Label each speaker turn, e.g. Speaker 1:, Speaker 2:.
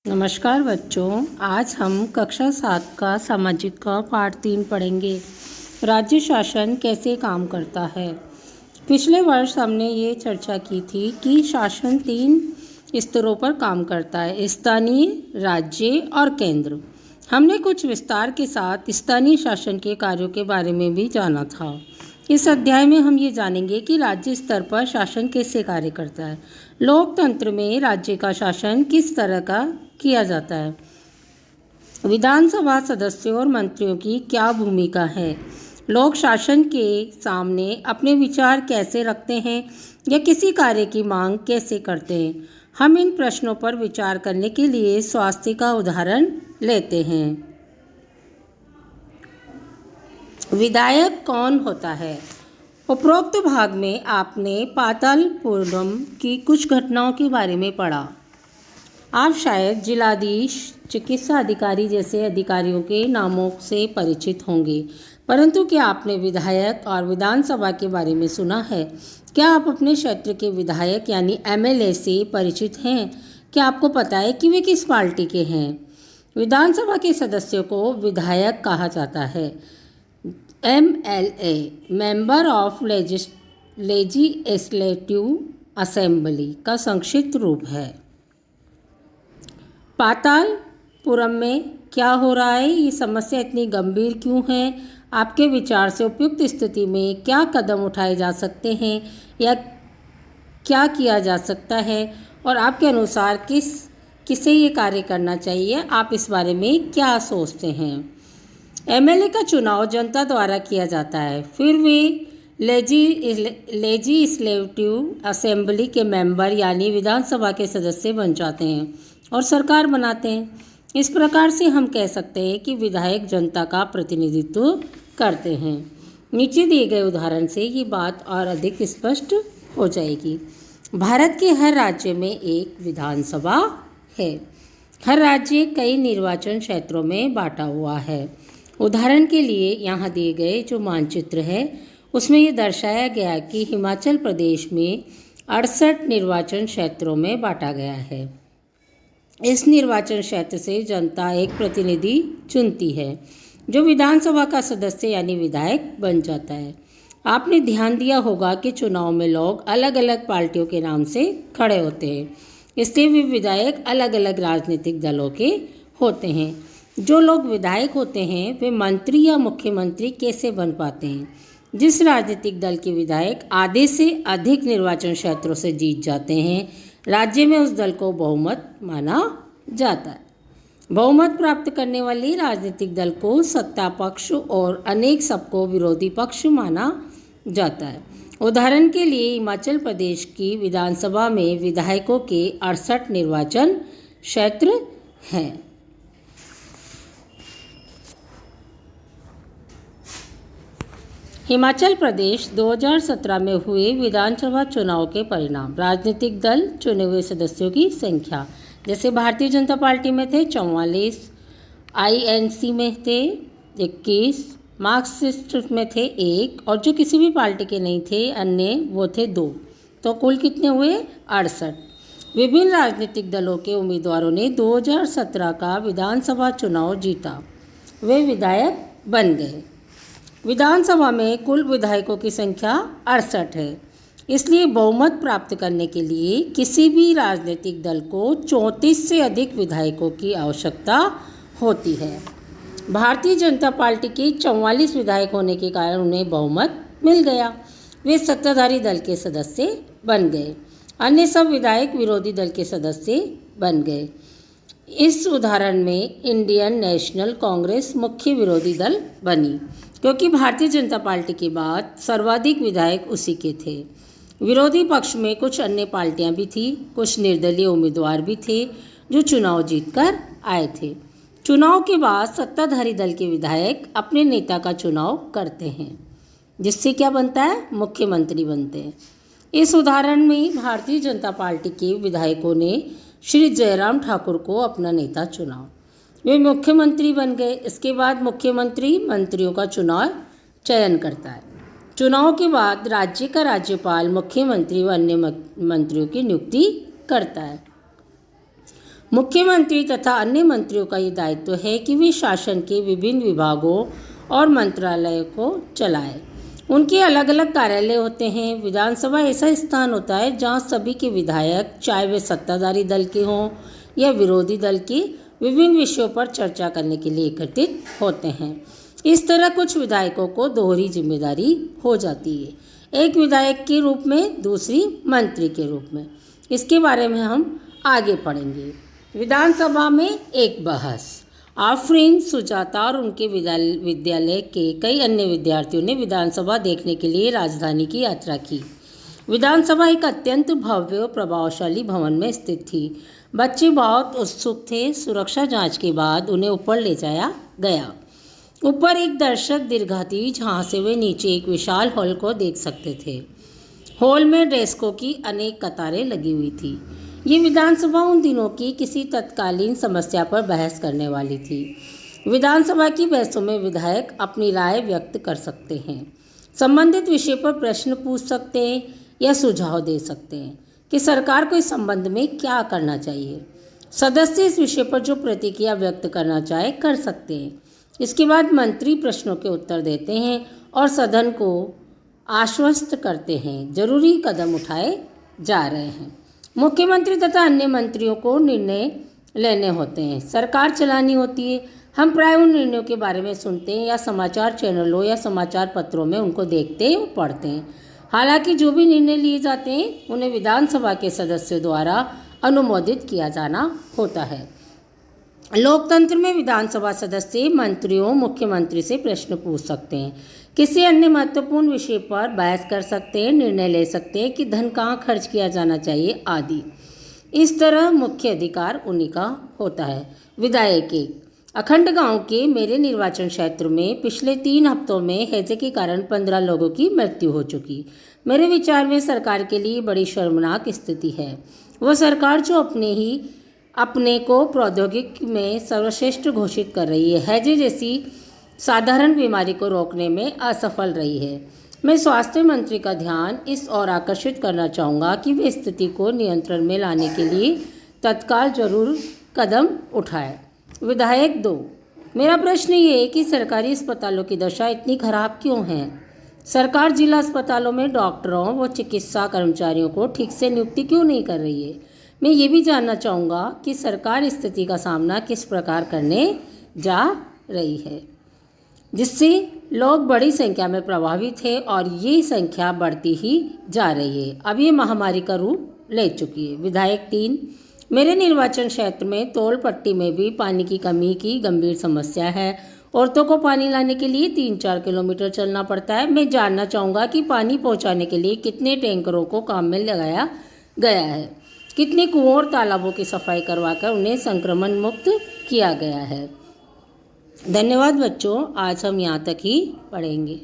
Speaker 1: नमस्कार बच्चों, आज हम कक्षा 7 का सामाजिक का पाठ 3 पढ़ेंगे। राज्य शासन कैसे काम करता है। पिछले वर्ष हमने ये चर्चा की थी कि शासन 3 स्तरों पर काम करता है: स्थानीय, राज्य और केंद्र। हमने कुछ विस्तार के साथ स्थानीय शासन के कार्यों के बारे में भी जाना था। इस अध्याय में हम ये जानेंगे कि राज्य स्तर पर शासन कैसे कार्य करता है। लोकतंत्र में राज्य का शासन किस तरह का किया जाता है। विधानसभा सदस्यों और मंत्रियों की क्या भूमिका है। लोग शासन के सामने अपने विचार कैसे रखते हैं या किसी कार्य की मांग कैसे करते हैं। हम इन प्रश्नों पर विचार करने के लिए स्वास्थ्य का उदाहरण लेते हैं। विधायक कौन होता है। उपरोक्त भाग में आपने पातालपुरम की कुछ घटनाओं के बारे में पढ़ा। आप शायद जिलाधीश, चिकित्सा अधिकारी जैसे अधिकारियों के नामों से परिचित होंगे, परंतु क्या आपने विधायक और विधानसभा के बारे में सुना है। क्या आप अपने क्षेत्र के विधायक यानी एमएलए से परिचित हैं। क्या आपको पता है कि वे किस पार्टी के हैं। विधानसभा के सदस्यों को विधायक कहा जाता है। MLA member of legislative assembly का संक्षिप्त रूप है। पातालपुरम में क्या हो रहा है, ये समस्या इतनी गंभीर क्यों है। आपके विचार से उपयुक्त स्थिति में क्या कदम उठाए जा सकते हैं या क्या किया जा सकता है और आपके अनुसार किसे ये कार्य करना चाहिए। आप इस बारे में क्या सोचते हैं। एमएलए का चुनाव जनता द्वारा किया जाता है, फिर वे लेजिस्लेटिव असेंबली के मेंबर यानी विधानसभा के सदस्य बन जाते हैं और सरकार बनाते हैं। इस प्रकार से हम कह सकते हैं कि विधायक जनता का प्रतिनिधित्व करते हैं। नीचे दिए गए उदाहरण से ये बात और अधिक स्पष्ट हो जाएगी। भारत के हर राज्य में एक विधानसभा है। हर राज्य कई निर्वाचन क्षेत्रों में बांटा हुआ है। उदाहरण के लिए यहाँ दिए गए जो मानचित्र है उसमें ये दर्शाया गया कि हिमाचल प्रदेश में 68 निर्वाचन क्षेत्रों में बांटा गया है। इस निर्वाचन क्षेत्र से जनता एक प्रतिनिधि चुनती है जो विधानसभा का सदस्य यानी विधायक बन जाता है। आपने ध्यान दिया होगा कि चुनाव में लोग अलग अलग पार्टियों के नाम से खड़े होते हैं, इसलिए वे विधायक अलग अलग राजनीतिक दलों के होते हैं। जो लोग विधायक होते हैं वे मंत्री या मुख्यमंत्री कैसे बन पाते हैं। जिस राजनीतिक दल के विधायक आधे से अधिक निर्वाचन क्षेत्रों से जीत जाते हैं, राज्य में उस दल को बहुमत माना जाता है। बहुमत प्राप्त करने वाले राजनीतिक दल को सत्ता पक्ष और अनेक सबको विरोधी पक्ष माना जाता है। उदाहरण के लिए हिमाचल प्रदेश की विधानसभा में विधायकों के 68 निर्वाचन क्षेत्र हैं। हिमाचल प्रदेश 2017 में हुए विधानसभा चुनाव के परिणाम। राजनीतिक दल, चुने हुए सदस्यों की संख्या, जैसे भारतीय जनता पार्टी में थे 44, आईएनसी में थे 21, मार्क्सिस्ट में थे 1 और जो किसी भी पार्टी के नहीं थे अन्य वो थे 2। तो कुल कितने हुए 68। विभिन्न राजनीतिक दलों के उम्मीदवारों ने 2017 का विधानसभा चुनाव जीता, वे विधायक बन गए। विधानसभा में कुल विधायकों की संख्या 68 है, इसलिए बहुमत प्राप्त करने के लिए किसी भी राजनीतिक दल को 34 से अधिक विधायकों की आवश्यकता होती है। भारतीय जनता पार्टी के 44 विधायक होने के कारण उन्हें बहुमत मिल गया, वे सत्ताधारी दल के सदस्य बन गए। अन्य सब विधायक विरोधी दल के सदस्य बन गए। इस उदाहरण में इंडियन नेशनल कांग्रेस मुख्य विरोधी दल बनी, क्योंकि भारतीय जनता पार्टी के बाद सर्वाधिक विधायक उसी के थे। विरोधी पक्ष में कुछ अन्य पार्टियां भी थी, कुछ निर्दलीय उम्मीदवार भी थे जो चुनाव जीतकर आए थे। चुनाव के बाद सत्ताधारी दल के विधायक अपने नेता का चुनाव करते हैं, जिससे क्या बनता है, मुख्यमंत्री बनते हैं। इस उदाहरण में भारतीय जनता पार्टी के विधायकों ने श्री जयराम ठाकुर को अपना नेता चुना, वे मुख्यमंत्री बन गए। इसके बाद मुख्यमंत्री मंत्रियों का चयन करता है। चुनाव के बाद राज्य का राज्यपाल मुख्यमंत्री व अन्य मंत्रियों की नियुक्ति करता है। मुख्यमंत्री तथा अन्य मंत्रियों का ये दायित्व है कि वे शासन के विभिन्न विभागों और मंत्रालयों को चलाएं। उनके अलग अलग कार्यालय होते हैं। विधानसभा ऐसा स्थान होता है जहां सभी के विधायक, चाहे वे सत्ताधारी दल के हों या विरोधी दल के, विभिन्न विषयों पर चर्चा करने के लिए एकत्रित होते हैं। इस तरह कुछ विधायकों को दोहरी जिम्मेदारी हो जाती है, एक विधायक के रूप में, दूसरी मंत्री के रूप में। इसके बारे में हम आगे पढ़ेंगे। विधानसभा में एक बहस। आफरीन, सुजाता और उनके विद्यालय के कई अन्य विद्यार्थियों ने विधानसभा देखने के लिए राजधानी की यात्रा की। विधानसभा एक अत्यंत भव्य और प्रभावशाली भवन में स्थित थी। बच्चे बहुत उत्सुक थे। सुरक्षा जांच के बाद उन्हें ऊपर ले जाया गया। ऊपर एक दर्शक दीर्घा थी जहाँ से वे नीचे एक विशाल हॉल को देख सकते थे। हॉल में डेस्कों की अनेक कतारें लगी हुई थी। ये विधानसभा उन दिनों की किसी तत्कालीन समस्या पर बहस करने वाली थी। विधानसभा की बहसों में विधायक अपनी राय व्यक्त कर सकते हैं, संबंधित विषय पर प्रश्न पूछ सकते हैं या सुझाव दे सकते हैं कि सरकार को इस संबंध में क्या करना चाहिए। सदस्य इस विषय पर जो प्रतिक्रिया व्यक्त करना चाहे कर सकते हैं। इसके बाद मंत्री प्रश्नों के उत्तर देते हैं और सदन को आश्वस्त करते हैं जरूरी कदम उठाए जा रहे हैं। मुख्यमंत्री तथा अन्य मंत्रियों को निर्णय लेने होते हैं, सरकार चलानी होती है। हम प्राय उन निर्णयों के बारे में सुनते हैं या समाचार चैनलों या समाचार पत्रों में उनको देखते और पढ़ते हैं। हालांकि जो भी निर्णय लिए जाते हैं उन्हें विधानसभा के सदस्यों द्वारा अनुमोदित किया जाना होता है। लोकतंत्र में विधानसभा सदस्य मंत्रियों, मुख्यमंत्री से प्रश्न पूछ सकते हैं, किसी अन्य महत्वपूर्ण विषय पर बहस कर सकते हैं, निर्णय ले सकते हैं कि धन कहाँ खर्च किया जाना चाहिए आदि। इस तरह मुख्य अधिकार उन्हीं का होता है। विधायक एक। अखंड गांव के मेरे निर्वाचन क्षेत्र में पिछले 3 हफ्तों में हैजे के कारण 15 लोगों की मृत्यु हो चुकी। मेरे विचार में सरकार के लिए बड़ी शर्मनाक स्थिति है। वह सरकार जो अपने को प्रौद्योगिकी में सर्वश्रेष्ठ घोषित कर रही है, हैजे जैसी साधारण बीमारी को रोकने में असफल रही है। मैं स्वास्थ्य मंत्री का ध्यान इस ओर आकर्षित करना चाहूँगा कि वे स्थिति को नियंत्रण में लाने के लिए तत्काल जरूर कदम उठाए। विधायक 2। मेरा प्रश्न ये है कि सरकारी अस्पतालों की दशा इतनी खराब क्यों है? सरकार जिला अस्पतालों में डॉक्टरों व चिकित्सा कर्मचारियों को ठीक से नियुक्ति क्यों नहीं कर रही है? मैं ये भी जानना चाहूँगा कि सरकार इस स्थिति का सामना किस प्रकार करने जा रही है, जिससे लोग बड़ी संख्या में प्रभावित हैं और ये संख्या बढ़ती ही जा रही है। अब ये महामारी का रूप ले चुकी है। विधायक 3। मेरे निर्वाचन क्षेत्र में तोल पट्टी में भी पानी की कमी की गंभीर समस्या है। औरतों को पानी लाने के लिए 3-4 किलोमीटर चलना पड़ता है। मैं जानना चाहूँगा कि पानी पहुँचाने के लिए कितने टैंकरों को काम में लगाया गया है, कितने कुओं और तालाबों की सफाई करवाकर उन्हें संक्रमण मुक्त किया गया है। धन्यवाद बच्चों, आज हम यहाँ तक ही पढ़ेंगे।